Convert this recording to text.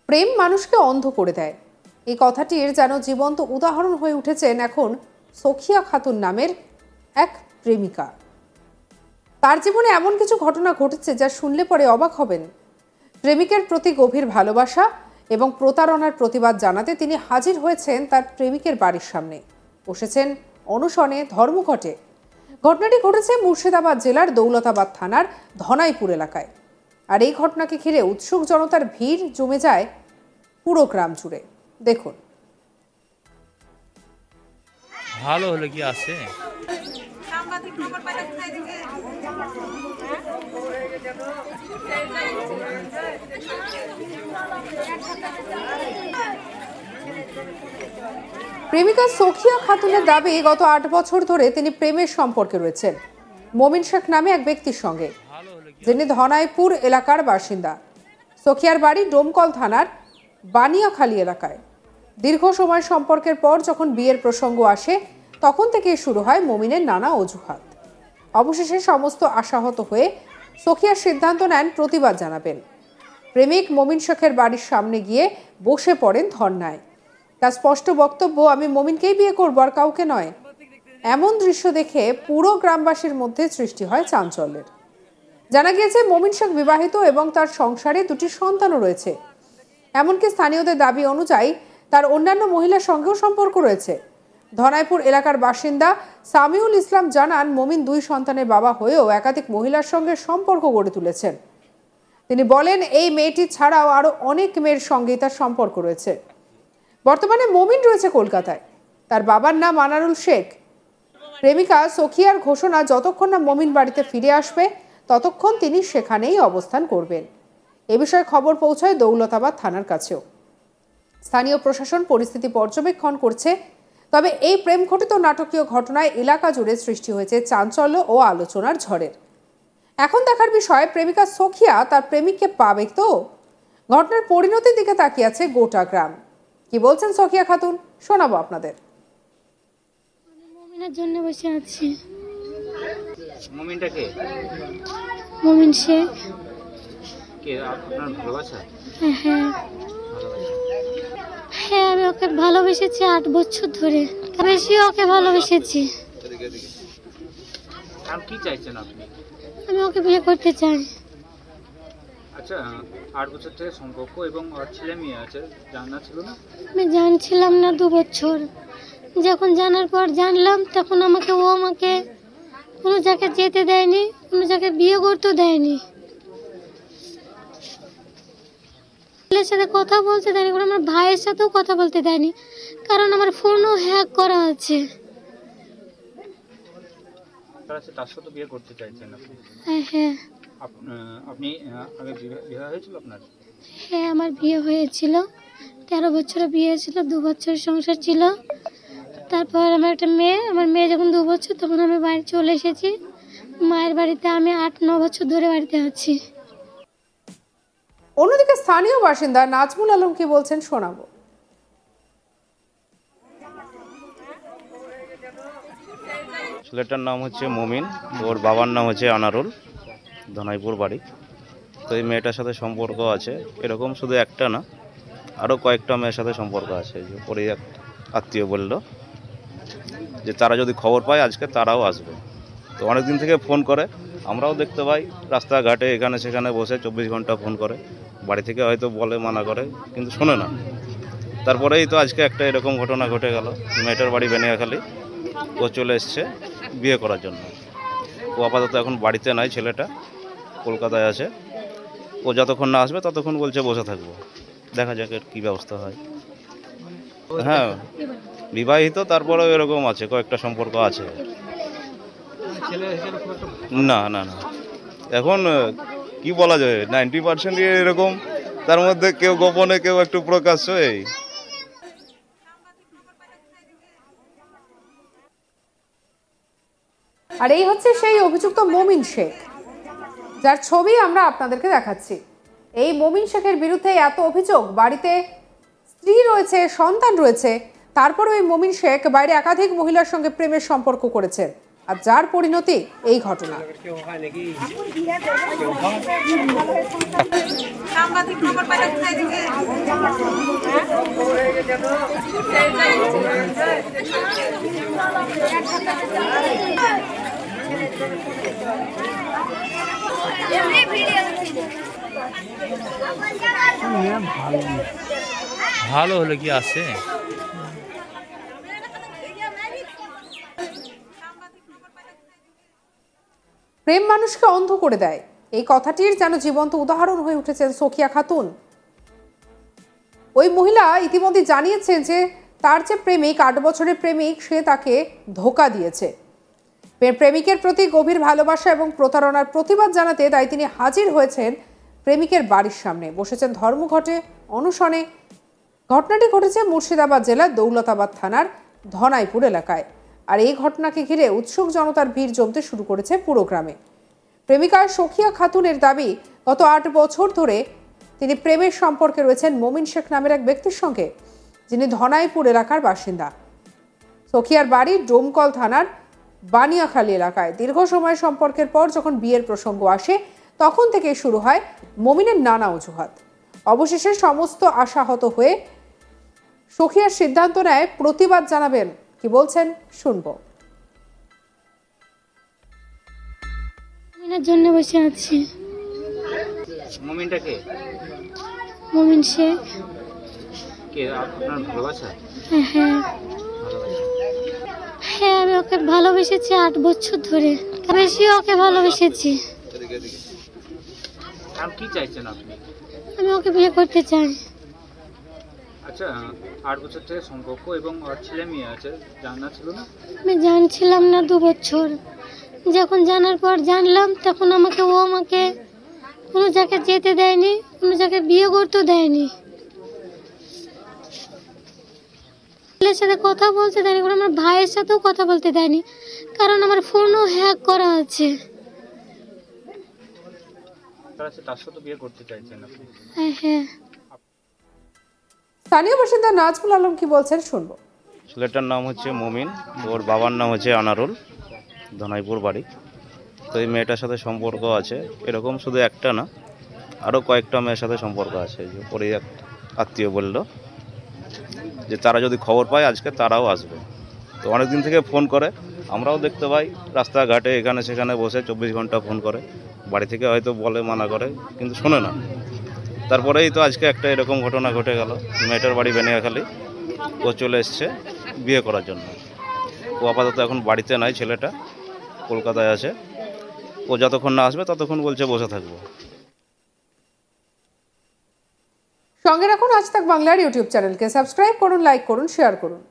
প্রেম মানুষকে অন্ধ করে দেয়, এই কথাটির যেন জীবন্ত উদাহরণ হয়ে উঠেছেন এখন সখিয়া খাতুন নামের এক প্রেমিকা। তার জীবনে এমন কিছু ঘটনা ঘটেছে যা শুনলে পরে অবাক হবেন। প্রেমিকের প্রতি গভীর ভালোবাসা এবং প্রতারণার প্রতিবাদ জানাতে তিনি হাজির হয়েছেন তার প্রেমিকের বাড়ির সামনে, বসেছেন অনশনে ধর্মঘটে। ঘটনাটি ঘটেছে মুর্শিদাবাদ জেলার দৌলতাবাদ থানার ধনাইপুর এলাকায়। আর এই ঘটনাকে ঘিরে উৎসুক জনতার ভিড় জমে যায় পুরো গ্রাম জুড়ে। দেখুন। ভালো হলে কি আছে? প্রেমিকা সখিয়া খাতুনের দাবি, গত ৮ বছর ধরে তিনি প্রেমের সম্পর্কে রয়েছেন মমিন শেখ নামে এক ব্যক্তির সঙ্গে, যিনি ধনাইপুর এলাকার বাসিন্দা। সখিয়ার বাড়ি ডোমকল থানার বানিয়াখালী এলাকায়। দীর্ঘ সময় সম্পর্কের পর যখন বিয়ের প্রসঙ্গ আসে, তখন থেকেই শুরু হয় মমিনের নানা অজুহাত। অবশেষে সমস্ত আশাহত হয়ে সখিয়ার সিদ্ধান্ত নেন প্রতিবাদ জানাবেন। প্রেমিক মমিন শেখের বাড়ির সামনে গিয়ে বসে পড়েন ধর্নায়। তার স্পষ্ট বক্তব্য, আমি মমিনকেই বিয়ে করবো, আর কাউকে নয়। এমন দৃশ্য দেখে পুরো গ্রামবাসীর মধ্যে সৃষ্টি হয় চাঞ্চল্যের। জানা গিয়েছে মমিন শেখ বিবাহিত এবং তার সংসারে 2টি সন্তানও রয়েছে। এমনকি স্থানীয়দের দাবি অনুযায়ী তার অন্যান্য মহিলার সঙ্গেও সম্পর্ক রয়েছে। ধনাইপুর এলাকার বাসিন্দা সামিউল ইসলাম জানান, মমিন 2 সন্তানের বাবা হয়েও একাধিক মহিলার সঙ্গে সম্পর্ক গড়ে তুলেছেন। তিনি বলেন, এই মেয়েটি ছাড়াও আরো অনেক মেয়ের সঙ্গে তার সম্পর্ক রয়েছে। বর্তমানে মমিন রয়েছে কলকাতায়। তার বাবার নাম আনারুল শেখ। প্রেমিকা সখিয়ার ঘোষণা, যতক্ষণ না মমিন বাড়িতে ফিরে আসবে ততক্ষণ তিনি সেখানেই অবস্থান করবেন। এ বিষয়ে খবর পৌঁছায় দৌলতাবাদ থানার কাছেও। স্থানীয় প্রশাসন পরিস্থিতি পর্যবেক্ষণ করছে। তবে এই প্রেম ঘটিত নাটকীয় ঘটনায় এলাকা জুড়ে সৃষ্টি হয়েছে চাঞ্চল্য ও আলোচনার ঝড়ের। এখন দেখার বিষয়, প্রেমিকা সখিয়া তার প্রেমিককে পাবে তো? ঘটনার পরিণতির দিকে তাকিয়ে আছে গোটা গ্রাম। কি বলছেন সখিয়া খাতুন, শোনাবো আপনাদের। মমিনের জন্য বসে আছি। মমিনটা কে? মমিন শেখ। কে আপনার ভালোবাসা? হ্যাঁ, আমি ওকে ভালোবেসেছি 8 বছর ধরে। বেশি ওকে ভালোবেসেছি। আর কি চাইছেন আপনি? আমি ওকে বিয়ে করতে চাই। আচ্ছা, 8 বছর থেকে সম্পর্ক এবং ওর ছেলে মেয়ে আছে, জানা ছিল না? আমি জানছিলাম না 2 বছর। যখন জানার পর জানলাম, তখন আমাকে কোনো জায়গায় যেতে দেয়নি, কোনো জায়গায় বিয়ে করতে দেয়নি, ছেলের সাথে কথা বলতে দেয়নি, আমার ভাইয়ের সাথেও কথা বলতে দেয়নি, কারণ আমার ফোনও হ্যাক করা আছে। তার সাথে বিয়ে করতে চাইছেন আপনি? হ্যাঁ। আপনি আগে বিয়ে হয়েছিল আপনার? হ্যাঁ, আমার বিয়ে হয়েছিল। 13 বছরে বিয়ে ছিল, 2 বছর সংসার ছিল। তারপর আমার একটা মেয়ে, আমার মেয়ে যখন 2 বছর, তখন আমি বাড়ি চলে এসেছি। মায়ের বাড়িতে আমি 8-9 বছর ধরে বাড়িতে আছি। অন্যদিকে স্থানীয় বাসিন্দা নাজমুল আলম কি বলছেন, শোনাবো। ছেলেটার নাম হচ্ছে মমিন, ওর বাবার নাম হচ্ছে আনারুল, ধনাইপুর বাড়ি। তো এই মেয়েটার সাথে সম্পর্ক আছে, এরকম শুধু একটা না, আরও কয়েকটা মেয়ের সাথে সম্পর্ক আছে। যে পরে এক আত্মীয় বলল যে তারা যদি খবর পায় আজকে তারাও আসবে। তো অনেক দিন থেকে ফোন করে, আমরাও দেখতে পাই রাস্তাঘাটে এখানে সেখানে বসে 24 ঘন্টা ফোন করে। বাড়ি থেকে হয়তো বলে, মানা করে, কিন্তু শোনে না। তারপরেই তো আজকে একটা এরকম ঘটনা ঘটে গেল। মেয়েটার বাড়ি বেনিয়াখালী, ও চলে এসছে বিয়ে করার জন্য। ও আপাতত এখন বাড়িতে নাই, ছেলেটা কলকাতায় আছে। ও যতক্ষণ না আসবে ততক্ষণ বলছে বসে থাকবো, দেখা যাক এর কী ব্যবস্থা হয়। হ্যাঁ, বিবাহিত, তারপরেও এরকম আছে, কয়েকটা সম্পর্ক আছে। না না না, এখন কি বলা যায়, 90% এরকম, তার মধ্যে কেউ গোপনে, কেউ একটু প্রকাশ্য। এই আর এই হচ্ছে সেই অভিযুক্ত মমিন শেখ, যার ছবি আমরা আপনাদেরকে দেখাচ্ছি। এই মমিন শেখের বিরুদ্ধে এত অভিযোগ, বাড়িতে স্ত্রী রয়েছে, সন্তান রয়েছে, তারপরেও এই মমিন শেখ বাইরে একাধিক মহিলার সঙ্গে প্রেমের সম্পর্ক করেছেন। আর যার পরিণতি এই ঘটনা। ভালো হলে কি আছে? প্রেম মানুষকে অন্ধ করে দেয়, এই কথাটির যেন জীবন্ত উদাহরণ হয়ে উঠেছেন সখিয়া খাতুন। ওই মহিলা ইতিমধ্যে জানিয়েছেন যে তার যে প্রেমিক, 8 বছরের প্রেমিক, সে তাকে ধোঁকা দিয়েছে। প্রেমিকের প্রতি গভীর ভালোবাসা এবং প্রতারণার প্রতিবাদ জানাতে তাই তিনি হাজির হয়েছেন প্রেমিকের বাড়ির সামনে, বসেছেন ধর্মঘটে, অনশনে। ঘটনাটি ঘটেছে মুর্শিদাবাদ জেলার দৌলতাবাদ থানার ধনাইপুর এলাকায়। আর এই ঘটনাকে ঘিরে উৎসুক জনতার ভিড় জমতে শুরু করেছে পুরো গ্রামে। প্রেমিকা সখিয়া খাতুনের দাবি, গত 8 বছর ধরে তিনি প্রেমের সম্পর্কে রয়েছেন মমিন শেখ নামের এক ব্যক্তির সঙ্গে, যিনি ধনাইপুর এলাকার বাসিন্দা। সখিয়ার বাড়ি ডোমকল থানার বানিয়াখালী এলাকায়। দীর্ঘ সময় সম্পর্কের পর যখন বিয়ের প্রসঙ্গ আসে, তখন থেকে শুরু হয় মমিনের নানা অজুহাত। অবশেষে সমস্ত আশাহত হয়ে সখিয়ার সিদ্ধান্ত নেয় প্রতিবাদ জানাবেন। কি বলছেন শুনবো। মমিনের জন্য বসে আছি। মমিনটা কে? মমিন শেখ। কে আপনার ভালোবাসা? হ্যাঁ, হ্যাঁ, আমি ওকে ভালোবেসেছি 8 বছর ধরে, বেশি ওকে ভালোবেসেছি। আর কি চাইছেন আপনি? আমি ওকে বিয়ে করতে চাই। আচ্ছা, 8 বছর থেকে সম্পর্ক এবং ছেলে মেয়ে আছে, জানা ছিল না? আমি জানছিলাম না 2 বছর। যখন জানার পর জানলাম, তখন আমাকে কোনো জায়গায় যেতে দেয়নি, কোনো জায়গায় বিয়ে করতে দেয়নি, ছেলের সাথে কথা বলতে দেয়নি, আমার ভাইয়ের সাথেও কথা বলতে দেয়নি, কারণ আমার ফোনও হ্যাক করা আছে। তার সাথে বিয়ে করতে চাইছেন আপনি? হ্যাঁ। স্থানীয় বাসিন্দা নাজমুল আলম কি বলছেন শুনবো। ছেলেটার নাম হচ্ছে মমিন, ওর বাবার নাম হচ্ছে আনারুল, ধনাইপুর বাড়ি। তো এই মেয়েটার সাথে সম্পর্ক আছে, এরকম শুধু একটা না, আরও কয়েকটা মেয়ের সাথে সম্পর্ক আছে। যে পরে এক আত্মীয় বলল যে তারা যদি খবর পায় আজকে তারাও আসবে। তো অনেক দিন থেকে ফোন করে, আমরাও দেখতে পাই রাস্তাঘাটে এখানে সেখানে বসে 24 ঘন্টা ফোন করে। বাড়ি থেকে হয়তো বলে, মানা করে, কিন্তু শোনে না। তারপরেই তো আজকে একটা এরকম ঘটনা ঘটে গেল। মেয়েটার বাড়ি বানিয়াখালী, ও চলে এসছে বিয়ে করার জন্য। ও আপাতত এখন বাড়িতে নাই, ছেলেটা কলকাতায় আছে। ও যতক্ষণ না আসবে ততক্ষণ বলছে বসে থাকবো। সঙ্গে রাখুন আজ তাক বাংলার ইউটিউব চ্যানেলকে, সাবস্ক্রাইব করুন, লাইক করুন, শেয়ার করুন।